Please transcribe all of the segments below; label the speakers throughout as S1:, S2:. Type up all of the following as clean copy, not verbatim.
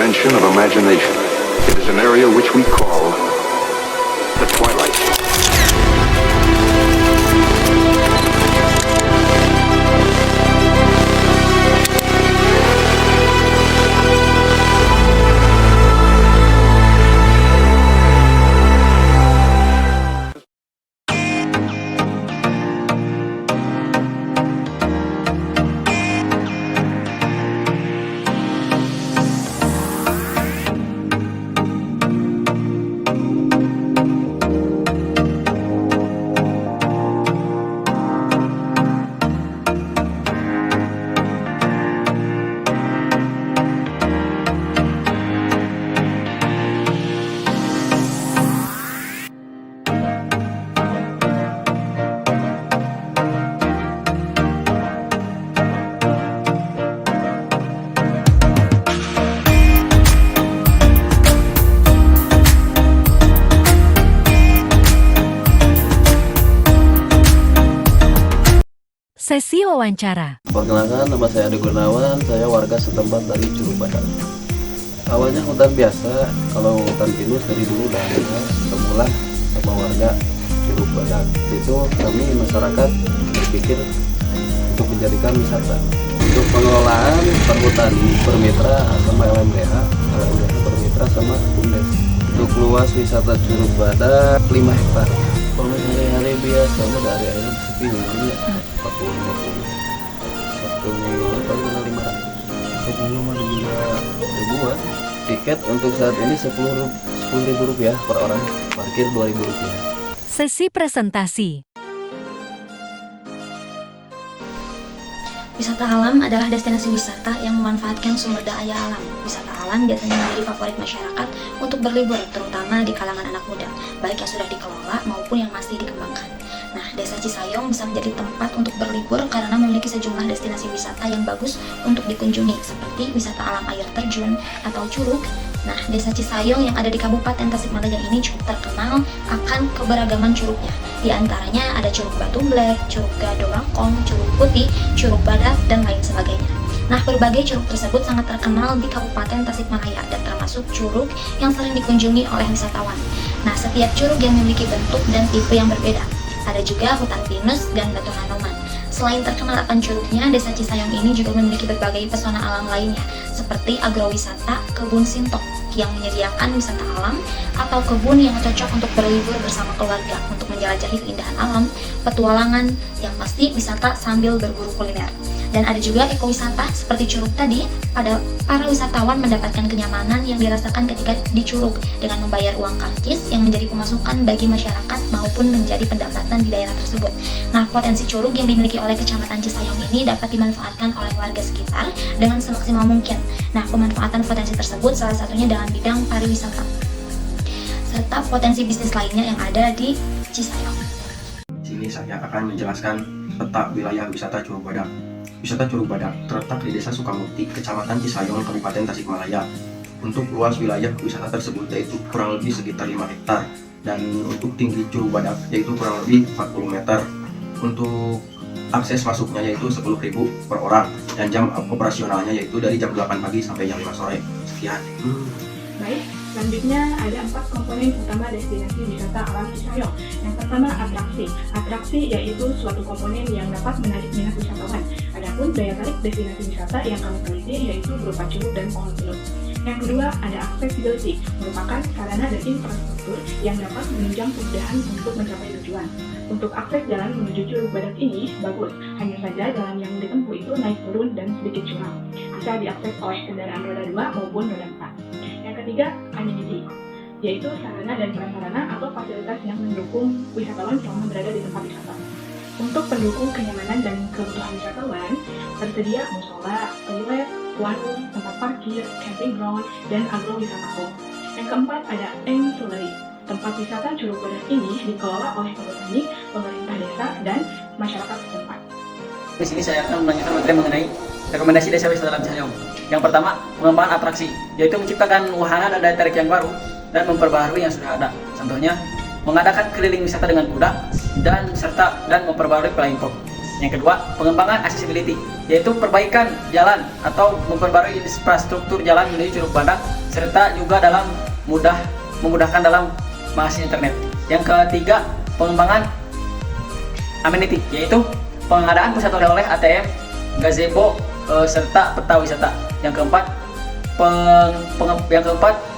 S1: dimension of imagination. It is an area which we call the Twilight.
S2: Sesi wawancara.
S3: Perkenalkan, nama saya Ade Gunawan, saya warga setempat dari Curug Badak. Awalnya hutan biasa, kalau hutan pinus dari dulu udah ada semula sama warga Curug Badak. Itu kami masyarakat berpikir untuk menjadikan wisata. Untuk pengelolaan perhutani bermitra sama LMDH bermitra sama BUMDes. Untuk luas wisata Curug Badak 5 hektar. Kalau hari-hari biasa dari air sepi minggunya 40-50. Satu minggu paling kena 500. Sebelum ada juga ribuan. Tiket untuk saat ini 10.000 rupiah per orang. Parkir 2.000 rupiah.
S2: Sesi presentasi.
S4: Wisata alam adalah destinasi wisata yang memanfaatkan sumber daya alam. Wisata alam biasanya menjadi favorit masyarakat untuk berlibur, terutama di kalangan anak muda, baik yang sudah dikelola maupun yang masih dikembangkan. Nah, Desa Cisayong bisa menjadi tempat untuk berlibur karena memiliki sejumlah destinasi wisata yang bagus untuk dikunjungi, seperti wisata alam air terjun atau curug. Nah, Desa Cisayong yang ada di Kabupaten Tasikmalaya ini cukup terkenal akan keberagaman curugnya. Di antaranya ada Curug Batu Black, Curug Gado Rangkong, Curug Putih, Curug Badak, dan lain sebagainya. Nah, berbagai curug tersebut sangat terkenal di Kabupaten Tasikmalaya dan termasuk curug yang sering dikunjungi oleh wisatawan. Nah, setiap curug yang memiliki bentuk dan tipe yang berbeda. Ada juga hutan pinus dan batu hanoman. Selain terkenal akan curugnya, Desa Cisayong ini juga memiliki berbagai pesona alam lainnya, seperti agrowisata Kebun Sintok yang menyediakan wisata alam, atau kebun yang cocok untuk berlibur bersama keluarga untuk menjelajahi keindahan alam, petualangan, yang pasti wisata sambil berburu kuliner. Dan ada juga ekowisata seperti curug tadi. Para wisatawan mendapatkan kenyamanan yang dirasakan ketika di curug dengan membayar uang karcis yang menjadi pemasukan bagi masyarakat maupun menjadi pendapatan di daerah tersebut. Nah, potensi curug yang dimiliki oleh Kecamatan Cisayong ini dapat dimanfaatkan oleh warga sekitar dengan semaksimal mungkin. Nah, pemanfaatan potensi tersebut salah satunya dalam bidang pariwisata serta potensi bisnis lainnya yang ada di Cisayong.
S5: Sini saya akan menjelaskan peta wilayah wisata Curug Badak. Wisata Curug Badak terletak di Desa Sukamukti, Kecamatan Cisayong, Kabupaten Tasikmalaya. Untuk luas wilayah wisata tersebut yaitu kurang lebih sekitar 5 hektar, dan untuk tinggi Curug Badak yaitu kurang lebih 40 meter. Untuk akses masuknya yaitu 10.000 per orang, dan jam operasionalnya yaitu dari jam 8 pagi sampai jam 5 sore. Sekian.
S6: Baik, selanjutnya ada 4 komponen utama destinasi wisata alam Cisayong. Yang pertama, atraksi. Atraksi yaitu suatu komponen yang dapat menarik minat wisatawan. Adapun daya tarik destinasi wisata yang kami teliti yaitu berupa curug dan pohon pinus. Yang kedua, ada accessibility, merupakan sarana dan infrastruktur yang dapat menunjang kemudahan untuk mencapai tujuan. Untuk akses jalan menuju Curug Badak ini bagus, hanya saja jalan yang ditempuh itu naik turun dan sedikit curam. Bisa diakses oleh kendaraan roda 2 maupun roda 4. Yang ketiga, amenity, yaitu sarana dan prasarana atau fasilitas yang mendukung wisatawan selama berada di tempat wisata. Untuk pendukung kenyamanan dan kebutuhan wisatawan, tersedia musola, toilet, warung, tempat parkir, camping ground, dan agrowisata home. Yang keempat, ada ancillary. Tempat wisata Curug Badak ini dikelola oleh perhutani, pemerintah desa, dan masyarakat setempat.
S7: Di sini saya akan menanyakan materi mengenai rekomendasi desa wisata alam Cisayong. Yang pertama, pengembangan atraksi, yaitu menciptakan wahana dan daya tarik yang baru dan memperbaharui yang sudah ada. Contohnya, mengadakan keliling wisata dengan kuda dan memperbaharui flying fox. Yang kedua, pengembangan accessibility, yaitu perbaikan jalan atau memperbarui infrastruktur jalan menuju Curug Badak serta juga memudahkan dalam mengakses internet. Yang ketiga, pengembangan amenity, yaitu pengadaan pusat oleh-oleh, ATM, gazebo, serta peta wisata. Yang keempat,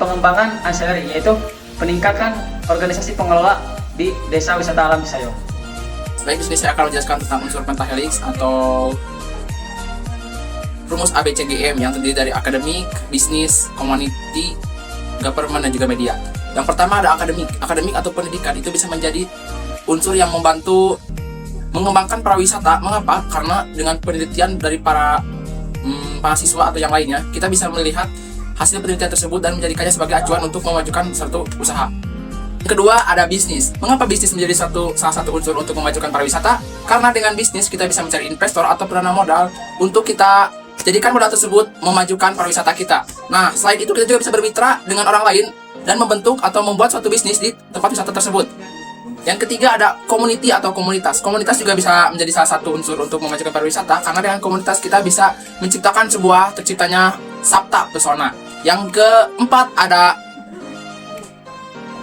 S7: pengembangan ancillary, yaitu peningkatan organisasi pengelola di Desa Wisata Alam Cisayong.
S8: Baik, di sini saya akan menjelaskan tentang unsur pentahelix atau rumus ABCGM yang terdiri dari akademik, bisnis, community, government, dan juga media. Yang pertama ada akademik. Akademik atau pendidikan itu bisa menjadi unsur yang membantu mengembangkan pariwisata. Mengapa? Karena dengan penelitian dari para mahasiswa atau yang lainnya, kita bisa melihat hasil penelitian tersebut dan menjadikannya sebagai acuan untuk memajukan suatu usaha. Yang kedua ada bisnis. Mengapa bisnis menjadi salah satu unsur untuk memajukan pariwisata? Karena dengan bisnis kita bisa mencari investor atau pendana modal untuk kita jadikan modal tersebut memajukan pariwisata kita. Nah, selain itu kita juga bisa bermitra dengan orang lain dan membentuk atau membuat suatu bisnis di tempat wisata tersebut. Yang ketiga ada community atau komunitas. Komunitas juga bisa menjadi salah satu unsur untuk memajukan pariwisata karena dengan komunitas kita bisa menciptakan terciptanya sabta pesona. Yang keempat ada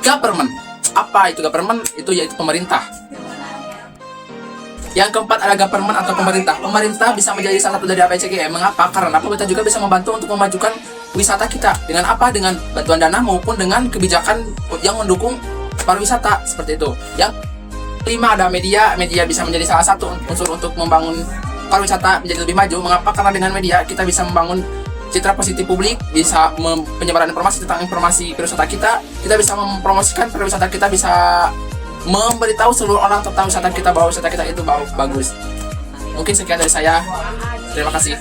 S8: government. Apa itu government? Itu yaitu pemerintah. Yang keempat ada government atau pemerintah. Pemerintah bisa menjadi salah satu dari ABCGM. Mengapa? Karena pemerintah juga bisa membantu untuk memajukan wisata kita. Dengan apa? Dengan bantuan dana maupun dengan kebijakan yang mendukung pariwisata seperti itu. Yang kelima ada media. Media bisa menjadi salah satu unsur untuk membangun pariwisata menjadi lebih maju. Mengapa? Karena dengan media kita bisa membangun citra positif publik, bisa penyebaran informasi tentang informasi pariwisata kita bisa mempromosikan pariwisata kita, bisa memberitahu seluruh orang tentang wisata kita bahwa wisata kita itu bagus. Mungkin sekian dari saya. Terima kasih.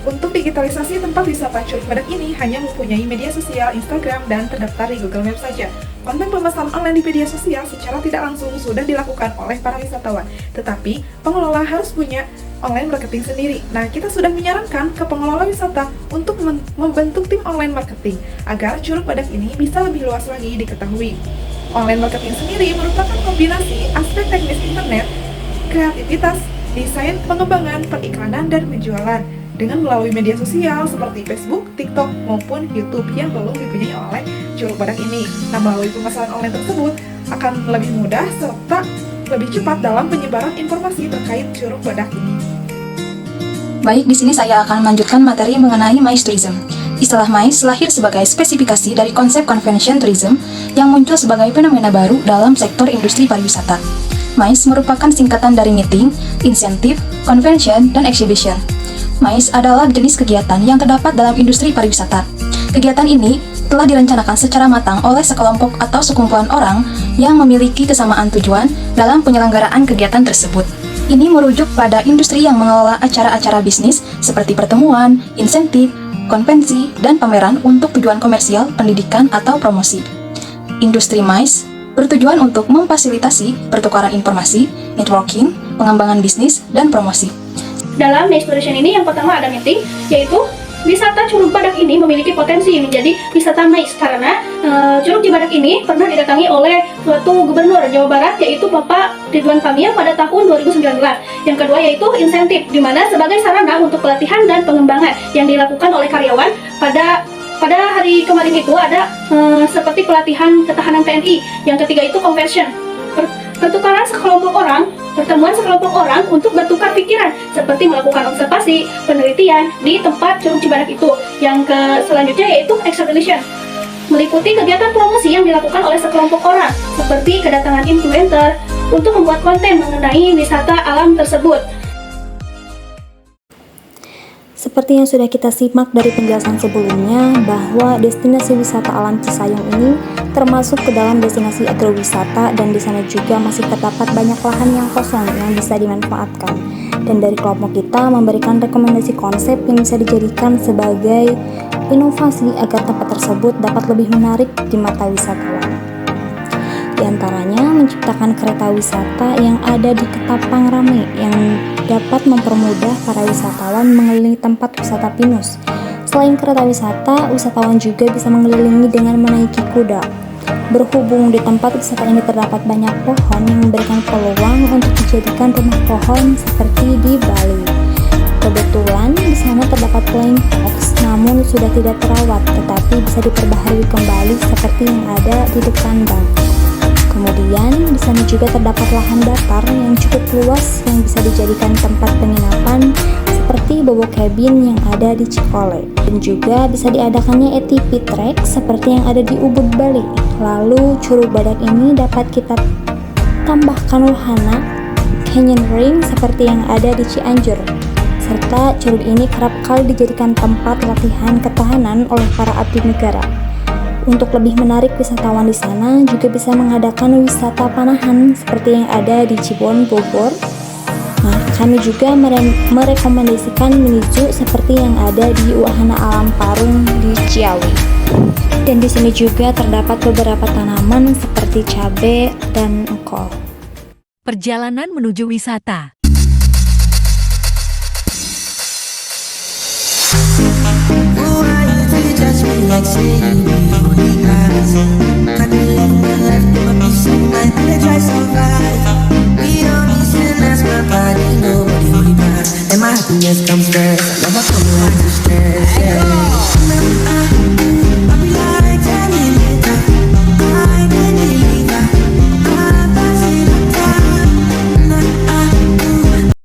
S6: Untuk digitalisasi tempat wisata Curug Badak ini hanya mempunyai media sosial, Instagram, dan terdaftar di Google Maps saja. Konten pemesanan online di media sosial secara tidak langsung sudah dilakukan oleh para wisatawan, tetapi pengelola harus punya online marketing sendiri. Nah, kita sudah menyarankan ke pengelola wisata untuk membentuk tim online marketing agar Curug Badak ini bisa lebih luas lagi diketahui. Online marketing sendiri merupakan kombinasi aspek teknis internet, kreativitas, desain, pengembangan, periklanan, dan penjualan dengan melalui media sosial seperti Facebook, TikTok, maupun YouTube yang belum dipunyai oleh Curug Badak ini. Nah, melalui pemasaran online tersebut akan lebih mudah serta lebih cepat dalam penyebaran informasi terkait Curug Badak ini.
S9: Baik, di sini saya akan melanjutkan materi mengenai MICE Tourism. Istilah MICE lahir sebagai spesifikasi dari konsep convention tourism yang muncul sebagai fenomena baru dalam sektor industri pariwisata. MICE merupakan singkatan dari meeting, insentif, convention, dan exhibition. MICE adalah jenis kegiatan yang terdapat dalam industri pariwisata. Kegiatan ini telah direncanakan secara matang oleh sekelompok atau sekumpulan orang yang memiliki kesamaan tujuan dalam penyelenggaraan kegiatan tersebut. Ini merujuk pada industri yang mengelola acara-acara bisnis seperti pertemuan, insentif, konvensi, dan pameran untuk tujuan komersial, pendidikan, atau promosi. Industri MICE bertujuan untuk memfasilitasi pertukaran informasi, networking, pengembangan bisnis, dan promosi.
S10: Dalam MICE Tourism ini yang pertama ada meeting, yaitu wisata Curug Badak ini memiliki potensi menjadi wisata MICE karena Curug Badak ini pernah didatangi oleh suatu gubernur Jawa Barat, yaitu Bapak Ridwan Kamil pada tahun 2019. Yang kedua yaitu insentif, di mana sebagai sarana untuk pelatihan dan pengembangan yang dilakukan oleh karyawan pada hari kemarin itu ada seperti pelatihan ketahanan TNI. Yang ketiga itu conversion, pertukaran pertemuan sekelompok orang untuk bertukar pikiran seperti melakukan observasi, penelitian di tempat Curug Badak itu. Yang selanjutnya yaitu exhibition, meliputi kegiatan promosi yang dilakukan oleh sekelompok orang seperti kedatangan influencer untuk membuat konten mengenai wisata alam tersebut.
S11: Seperti yang sudah kita simak dari penjelasan sebelumnya, bahwa destinasi wisata alam Cisayong ini termasuk ke dalam destinasi agrowisata, dan di sana juga masih terdapat banyak lahan yang kosong yang bisa dimanfaatkan. Dan dari kelompok kita memberikan rekomendasi konsep yang bisa dijadikan sebagai inovasi agar tempat tersebut dapat lebih menarik di mata wisatawan. Di antaranya menciptakan kereta wisata yang ada di Ketapang Rame yang dapat mempermudah para wisatawan mengelilingi tempat wisata pinus. Selain kereta wisata, wisatawan juga bisa mengelilingi dengan menaiki kuda. Berhubung di tempat wisata ini terdapat banyak pohon yang memberikan peluang untuk dijadikan rumah pohon seperti di Bali. Kebetulan di sana terdapat flying fox, namun sudah tidak terawat, tetapi bisa diperbaharui kembali seperti yang ada di depan bank. Kemudian di sana juga terdapat lahan datar yang cukup luas yang bisa dijadikan tempat penginapan seperti Bobo Cabin yang ada di Cikole, dan juga bisa diadakannya ATV track seperti yang ada di Ubud, Bali. Lalu Curug Badak ini dapat kita tambahkan wahana canyon ring seperti yang ada di Cianjur. Serta curug ini kerap kali dijadikan tempat latihan ketahanan oleh para abdi negara. Untuk lebih menarik wisatawan di sana juga bisa mengadakan wisata panahan seperti yang ada di Cirebon, Bogor. Nah, kami juga merekomendasikan mini zoo seperti yang ada di Wahana Alam Parung di Ciawi. Dan di sini juga terdapat beberapa tanaman seperti cabai dan engkol.
S2: Perjalanan menuju wisata.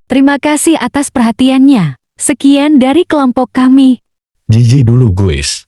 S2: Terima kasih atas perhatiannya. Sekian dari kelompok kami.
S12: GG dulu guys.